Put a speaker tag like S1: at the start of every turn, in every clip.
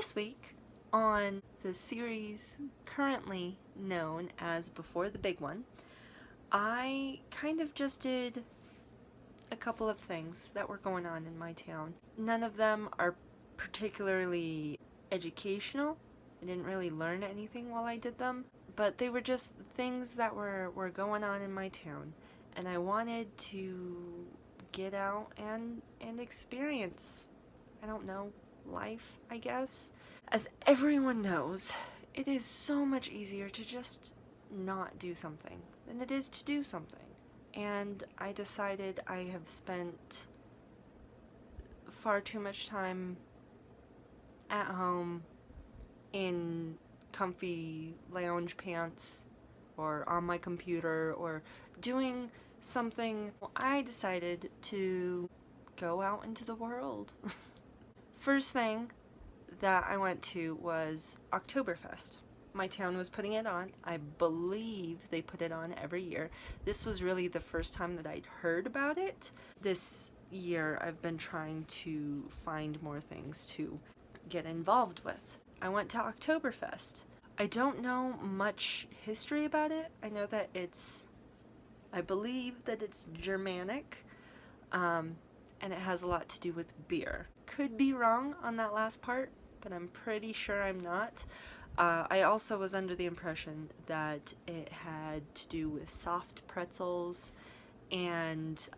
S1: This week, on the series currently known as Before the Big One, I kind of just did a couple of things that were going on in my town. None of them are particularly educational. I didn't really learn anything while I did them, but they were just things that were going on in my town, and I wanted to get out and experience, I don't know, life, I guess. As everyone knows, it is so much easier to just not do something than it is to do something. And I decided I have spent far too much time at home in comfy lounge pants or on my computer or doing something. I decided to go out into the world. First thing that I went to was Oktoberfest. My town was putting it on. I believe they put it on every year. This was really the first time that I'd heard about it. This year I've been trying to find more things to get involved with. I went to Oktoberfest. I don't know much history about it. I know that I believe that it's Germanic, and it has a lot to do with beer. Could be wrong on that last part, but I'm pretty sure I'm not. I also was under the impression that it had to do with soft pretzels and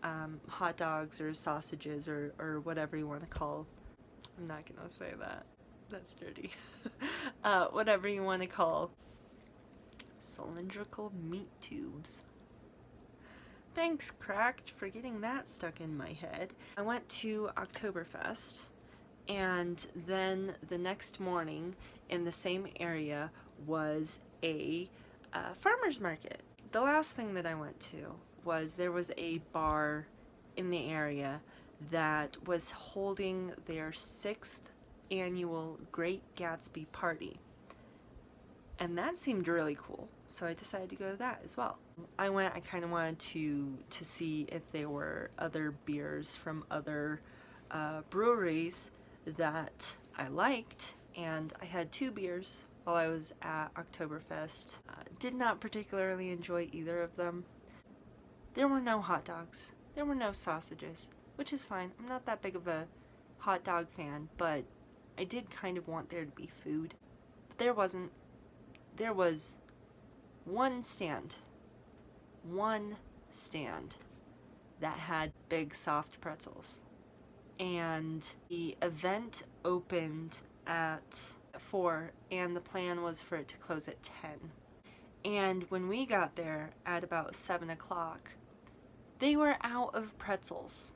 S1: hot dogs or sausages or whatever you want to call. I'm not going to say that. That's dirty. Whatever you want to call cylindrical meat tubes. Thanks, Cracked, for getting that stuck in my head. I went to Oktoberfest, and then the next morning in the same area was a farmer's market. The last thing that I went to was there was a bar in the area that was holding their 6th annual Great Gatsby party. And that seemed really cool, so I decided to go to that as well. I kind of wanted to see if there were other beers from other breweries that I liked, and I had 2 beers while I was at Oktoberfest. Did not particularly enjoy either of them. There were no hot dogs. There were no sausages, which is fine. I'm not that big of a hot dog fan, but I did kind of want there to be food. But there wasn't. There was one stand that had big soft pretzels. And the event opened at 4, and the plan was for it to close at 10. And when we got there at about 7 o'clock, they were out of pretzels.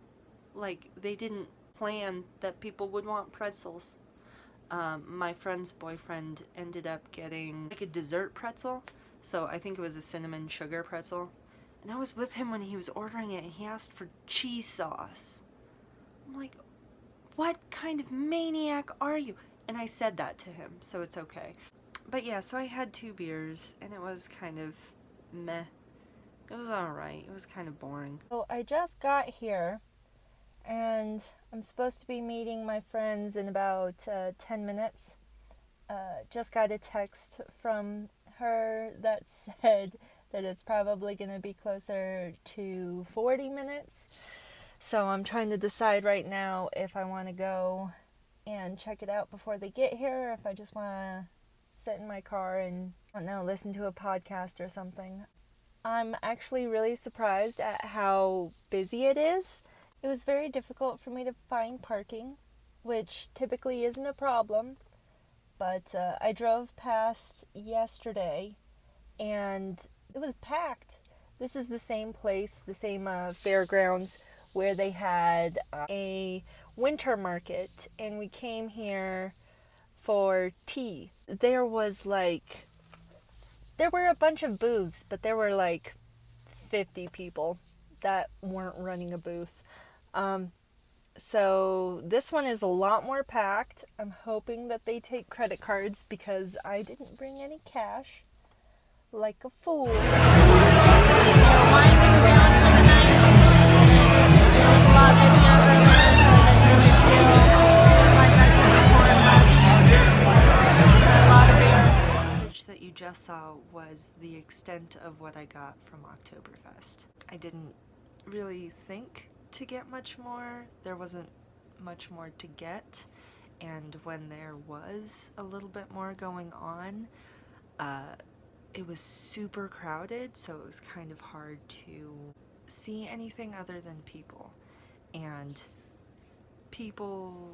S1: Like, they didn't plan that people would want pretzels. My friend's boyfriend ended up getting like a dessert pretzel, so I think it was a cinnamon sugar pretzel. And I was with him when he was ordering it, and he asked for cheese sauce. I'm like, what kind of maniac are you? And I said that to him, so it's okay. But yeah, so I had 2 beers, and it was kind of meh. It was alright. It was kind of boring. So I just got here, and I'm supposed to be meeting my friends in about 10 minutes. Just got a text from her that said that it's probably going to be closer to 40 minutes. So I'm trying to decide right now if I want to go and check it out before they get here, or if I just want to sit in my car and, I don't know, listen to a podcast or something. I'm actually really surprised at how busy it is. It was very difficult for me to find parking, which typically isn't a problem, but I drove past yesterday and it was packed. This is the same place, the same fairgrounds where they had a winter market, and we came here for tea. There were a bunch of booths, but there were like 50 people that weren't running a booth. So this one is a lot more packed. I'm hoping that they take credit cards because I didn't bring any cash. Like a fool. Winding down for the night. It was a lot busier earlier, so I didn't really feel like I could afford much. just saw was the extent of what I got from Oktoberfest. I didn't really think to get much more. There wasn't much more to get, and when there was a little bit more going on, it was super crowded, so it was kind of hard to see anything other than people. And people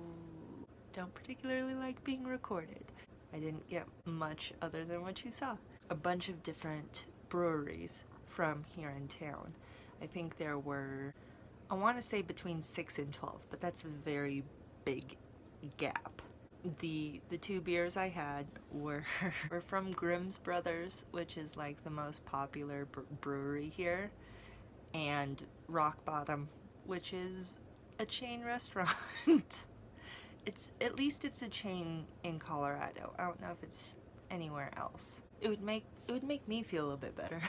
S1: don't particularly like being recorded. I didn't get much other than what you saw. A bunch of different breweries from here in town. I think there were, I want to say between 6 and 12, but that's a very big gap. The two beers I had were were from Grimm's Brothers, which is like the most popular brewery here, and Rock Bottom, which is a chain restaurant. At least it's a chain in Colorado. I don't know if it's anywhere else. It would make me feel a bit better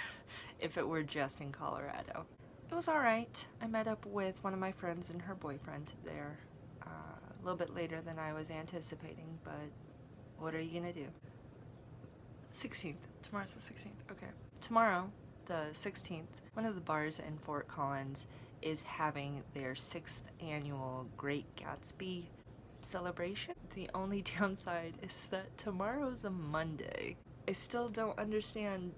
S1: if it were just in Colorado. It was alright. I met up with one of my friends and her boyfriend there a little bit later than I was anticipating, but what are you gonna do? 16th. Tomorrow's the 16th. Okay. Tomorrow, the 16th, one of the bars in Fort Collins is having their 6th annual Great Gatsby celebration. The only downside is that tomorrow's a Monday. I still don't understand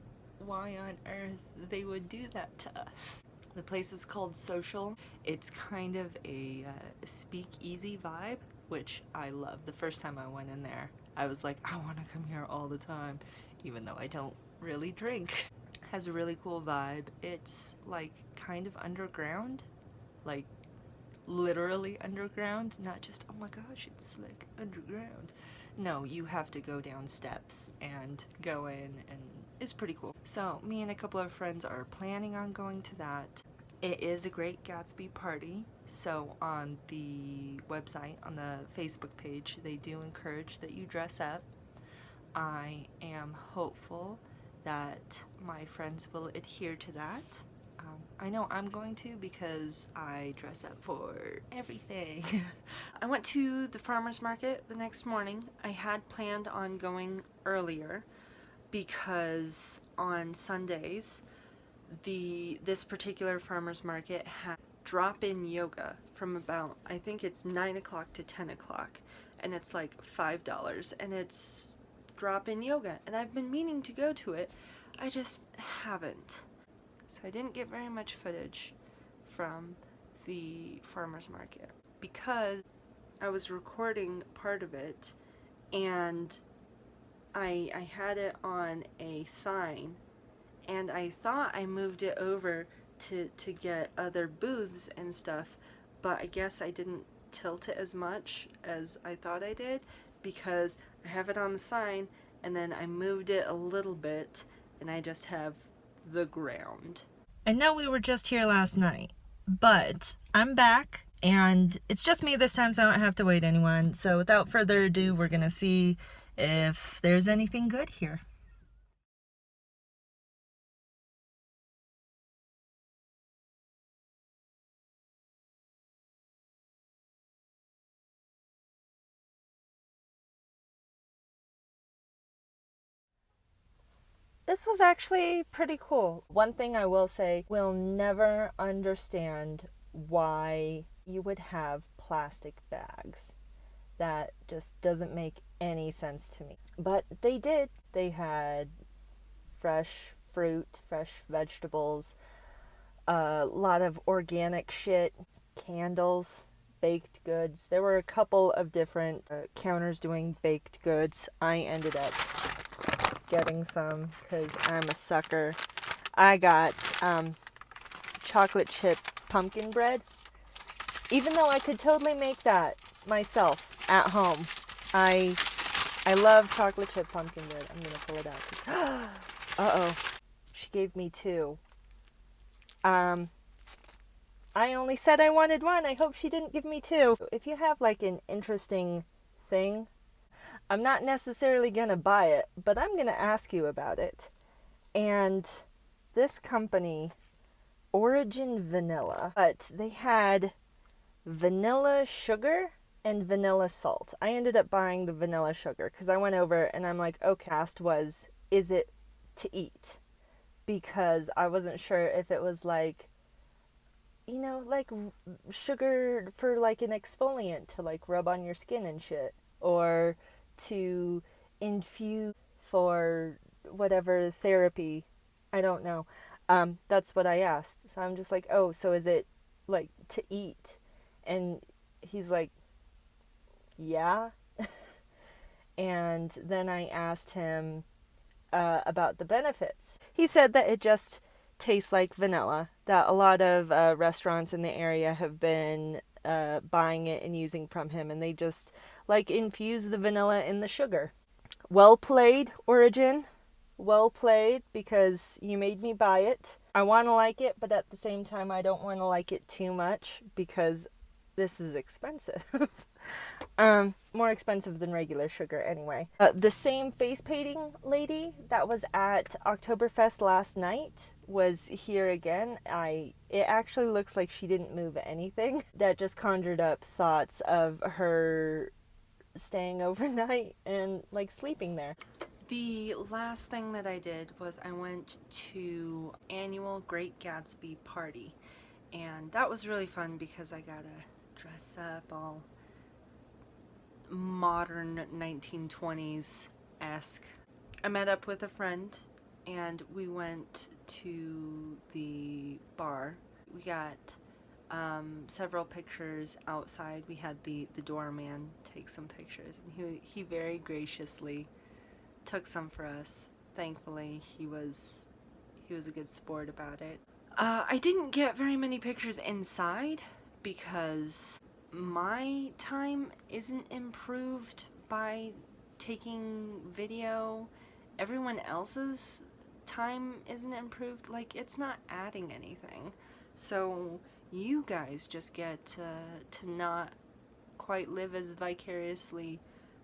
S1: why on earth they would do that to us. The place is called Social. It's kind of a speakeasy vibe, which I love. The first time I went in there, I was like, I want to come here all the time, even though I don't really drink. Has a really cool vibe. It's like kind of underground, like literally underground, not just, oh my gosh, it's like underground. No, you have to go down steps and go in, and it's pretty cool. So me and a couple of friends are planning on going to that. It is a Great Gatsby party, so on the website, on the Facebook page, they do encourage that you dress up. I am hopeful that my friends will adhere to that. I know I'm going to, because I dress up for everything. I went to the farmer's market the next morning. I had planned on going earlier because on Sundays this particular farmer's market had drop-in yoga from about, I think it's 9 o'clock to 10 o'clock, and it's like $5, and it's drop-in yoga, and I've been meaning to go to it. I just haven't. So I didn't get very much footage from the farmer's market because I was recording part of it, and I had it on a sign, and I thought I moved it over to get other booths and stuff, but I guess I didn't tilt it as much as I thought I did, because I have it on the sign and then I moved it a little bit and I just have the ground. I know we were just here last night, but I'm back and it's just me this time, so I don't have to wait anyone. So without further ado, we're gonna see if there's anything good here. This was actually pretty cool. One thing I will say, we'll never understand why you would have plastic bags. That just doesn't make any sense to me. But they did. They had fresh fruit, fresh vegetables, a lot of organic shit, candles, baked goods. There were a couple of different counters doing baked goods. I ended up getting some because I'm a sucker. I got chocolate chip pumpkin bread. Even though I could totally make that myself at home. I love chocolate chip pumpkin bread. I'm gonna pull it out. Uh-oh. She gave me two. I only said I wanted one. I hope she didn't give me two. If you have like an interesting thing, I'm not necessarily gonna buy it, but I'm gonna ask you about it. And this company, Origin Vanilla, but they had vanilla sugar and vanilla salt. I ended up buying the vanilla sugar because I went over and I'm like, okay, asked was, is it to eat, because I wasn't sure if it was like, like sugar for like an exfoliant to like rub on your skin and shit, or to infuse for whatever therapy. I don't know. That's what I asked. So I'm just like, oh, so is it like to eat? And he's like, yeah. And then I asked him about the benefits. He said that it just tastes like vanilla, that a lot of restaurants in the area have been buying it and using from him, and they just like infuse the vanilla in the sugar. Well played, Origin. Well played, because you made me buy it. I want to like it, but at the same time, I don't want to like it too much because this is expensive. More expensive than regular sugar anyway. The same face painting lady that was at Oktoberfest last night was here again. It actually looks like she didn't move anything. That just conjured up thoughts of her staying overnight and like sleeping there. The last thing that I did was I went to annual Great Gatsby party, and that was really fun because I got to dress up all modern 1920s-esque. I met up with a friend and we went to the bar. We got several pictures outside. We had the doorman take some pictures, and he very graciously took some for us. Thankfully, he was a good sport about it. I didn't get very many pictures inside because my time isn't improved by taking video. Everyone else's time isn't improved. Like, it's not adding anything. So you guys just get to not quite live as vicariously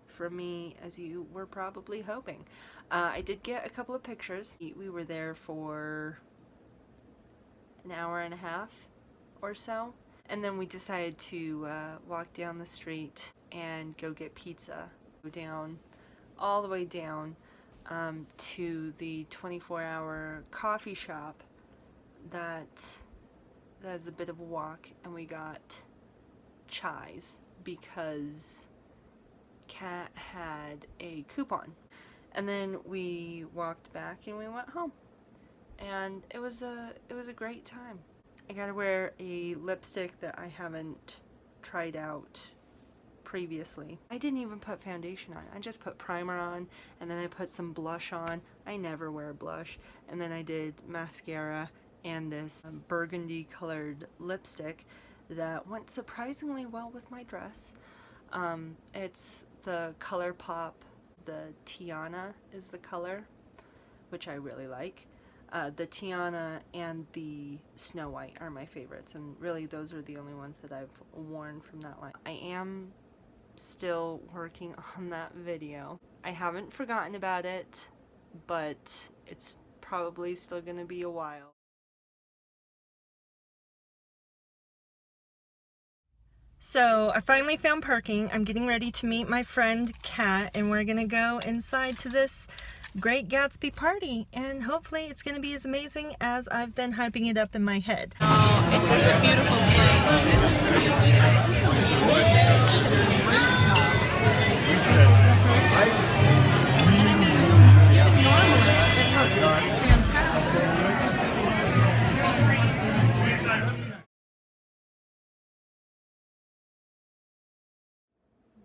S1: for me as you were probably hoping. I did get a couple of pictures. We were there for an hour and a half or so, and then we decided to walk down the street and go get pizza. Go down, all the way down to the 24-hour coffee shop that's a bit of a walk, and we got chais because Kat had a coupon. And then we walked back and we went home. And it was a great time. I gotta wear a lipstick that I haven't tried out previously. I didn't even put foundation on. I just put primer on, and then I put some blush on. I never wear blush. And then I did mascara and this burgundy colored lipstick that went surprisingly well with my dress. It's the ColourPop. The Tiana is the color, which I really like. The Tiana and the Snow White are my favorites, and really those are the only ones that I've worn from that line. I am still working on that video. I haven't forgotten about it, but it's probably still gonna be a while. So I finally found parking. I'm getting ready to meet my friend Kat, and we're gonna go inside to this Great Gatsby party, and hopefully it's gonna be as amazing as I've been hyping it up in my head.
S2: Oh, it's just a beautiful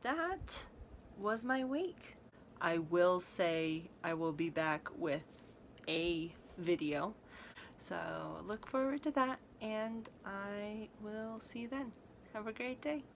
S1: That was my week. I will say I will be back with a video, so look forward to that, and I will see you then. Have a great day.